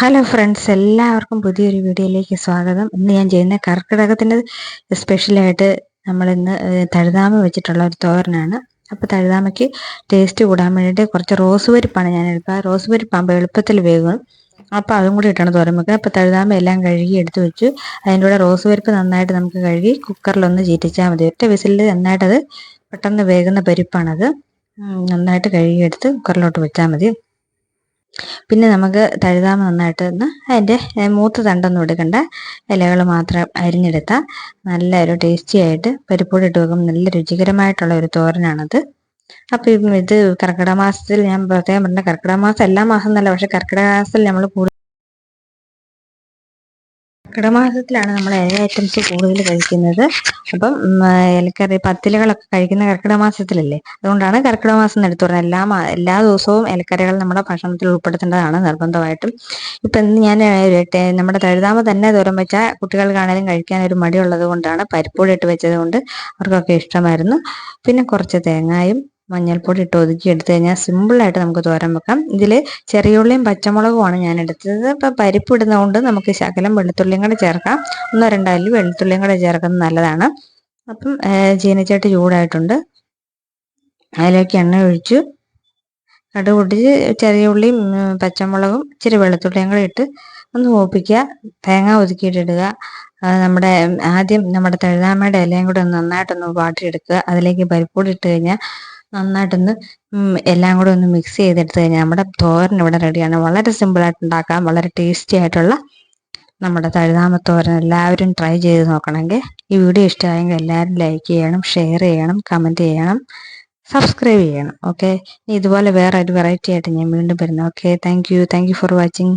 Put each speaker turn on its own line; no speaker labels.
Hello friends, എല്ലാവർക്കും പുതിയൊരു വീഡിയോയിലേക്ക് സ്വാഗതം. ഇന്ന് ഞാൻ ചെയ്യുന്ന കർക്കിടകത്തിൻ്റെ സ്പെഷ്യലായിട്ട് നമ്മളിന്ന് തഴുതാമ വെച്ചിട്ടുള്ള ഒരു തോരനാണ്. അപ്പോൾ തഴുതാമയ്ക്ക് ടേസ്റ്റ് കൂടാൻ വേണ്ടിയിട്ട് കുറച്ച് റോസ് പരിപ്പാണ് ഞാൻ എടുക്കുക. റോസ് പരിപ്പാകുമ്പോൾ എളുപ്പത്തിൽ വേകും. അപ്പോൾ അതും കൂടി ഇട്ടാണ് തോരൻ വെക്കുക. അപ്പോൾ തഴുതാമ എല്ലാം കഴുകി എടുത്ത് വെച്ചു. അതിൻ്റെ കൂടെ റോസ് പരിപ്പ് നന്നായിട്ട് നമുക്ക് കഴുകി കുക്കറിലൊന്ന് ചീറ്റിച്ചാൽ മതി. ഒറ്റ വിസിലിൽ നന്നായിട്ടത് പെട്ടെന്ന് വേകുന്ന പരിപ്പാണത്. നന്നായിട്ട് കഴുകിയെടുത്ത് കുക്കറിലോട്ട് വെച്ചാൽ മതി. പിന്നെ നമുക്ക് തഴുതാമ നന്നായിട്ട് ഒന്ന് അതിൻ്റെ മൂത്ത തണ്ടൊന്നും എടുക്കണ്ട, ഇലകൾ മാത്രം അരിഞ്ഞെടുത്താൽ നല്ലൊരു ടേസ്റ്റി ആയിട്ട് പരിപ്പോട് ഇട്ട് വെക്കും. നല്ല രുചികരമായിട്ടുള്ള ഒരു തോരനാണത്. അപ്പം ഇത് കർക്കിടക മാസത്തിൽ ഞാൻ പ്രത്യേകം പറഞ്ഞ, കർക്കിടക മാസം എല്ലാ മാസം എന്നല്ല, പക്ഷെ കർക്കിടക മാസത്തിൽ നമ്മൾ കർക്കിടക മാസത്തിലാണ് നമ്മൾ ഇല ഐറ്റംസ് കൂടുതൽ കഴിക്കുന്നത്. അപ്പം ഇലക്കറി പത്തിലകളൊക്കെ കഴിക്കുന്ന കർക്കിടക മാസത്തിലല്ലേ, അതുകൊണ്ടാണ് കർക്കിടക മാസം എടുത്തു പറഞ്ഞത്. എല്ലാ ദിവസവും ഇലക്കറികൾ നമ്മുടെ ഭക്ഷണത്തിൽ ഉൾപ്പെടുത്തേണ്ടതാണ് നിർബന്ധമായിട്ടും. ഇപ്പം ഇന്ന് ഞാൻ നമ്മുടെ തഴുതാമ തന്നെ തോരൻ വെച്ചാൽ കുട്ടികൾക്കാണെങ്കിലും കഴിക്കാൻ ഒരു മടിയുള്ളത് കൊണ്ടാണ് പരിപ്പൊടി ഇട്ട് വെച്ചത് കൊണ്ട് അവർക്കൊക്കെ ഇഷ്ടമായിരുന്നു. പിന്നെ കുറച്ച് തേങ്ങായും മഞ്ഞൾപ്പൊടി ഇട്ട് ഒതുക്കി എടുത്തു കഴിഞ്ഞാൽ സിമ്പിളായിട്ട് നമുക്ക് തോരൻ വെക്കാം. ഇതിൽ ചെറിയുള്ളിയും പച്ചമുളകുമാണ് ഞാൻ എടുത്തത്. ഇപ്പം പരിപ്പ് ഇടുന്നതുകൊണ്ട് നമുക്ക് ശകലം വെളുത്തുള്ളിയും കൂടെ ചേർക്കാം. 1-2 അല്ലി വെളുത്തുള്ളിയും കൂടെ ചേർക്കുന്നത് നല്ലതാണ്. അപ്പം ചീനച്ചട്ടി ചൂടായിട്ടുണ്ട്. അതിലേക്ക് എണ്ണ ഒഴിച്ചു കടുക് പൊട്ടിച്ച് ചെറിയ ഉള്ളിയും പച്ചമുളകും ഇച്ചിരി വെളുത്തുള്ളിയും കൂടെ ഇട്ട് ഒന്ന് മൂപ്പിക്കുക. തേങ്ങ ഒതുക്കിയിട്ടിടുക. ആദ്യം നമ്മുടെ തഴുതാമയുടെ ഇലയും കൂടെ ഒന്ന് നന്നായിട്ടൊന്ന് വാട്ടിയെടുക്കുക. അതിലേക്ക് പരിപ്പൊടി ഇട്ട് കഴിഞ്ഞാൽ നന്നായിട്ടൊന്ന് എല്ലാം കൂടെ ഒന്ന് മിക്സ് ചെയ്തെടുത്ത് കഴിഞ്ഞാൽ നമ്മുടെ തോരൻ ഇവിടെ റെഡിയാണ്. വളരെ സിമ്പിളായിട്ട് ഉണ്ടാക്കാം. വളരെ ടേസ്റ്റി ആയിട്ടുള്ള നമ്മുടെ തഴുതാമത്തോരൻ എല്ലാവരും ട്രൈ ചെയ്ത് നോക്കണമെങ്കിൽ. ഈ വീഡിയോ ഇഷ്ടമായെങ്കിൽ എല്ലാവരും ലൈക്ക് ചെയ്യണം, ഷെയർ ചെയ്യണം, കമൻറ്റ് ചെയ്യണം, സബ്സ്ക്രൈബ് ചെയ്യണം. ഓക്കെ, ഇതുപോലെ വേറെ ഒരു വെറൈറ്റി ആയിട്ട് ഞാൻ വീണ്ടും വരുന്നു. Okay, thank you for watching.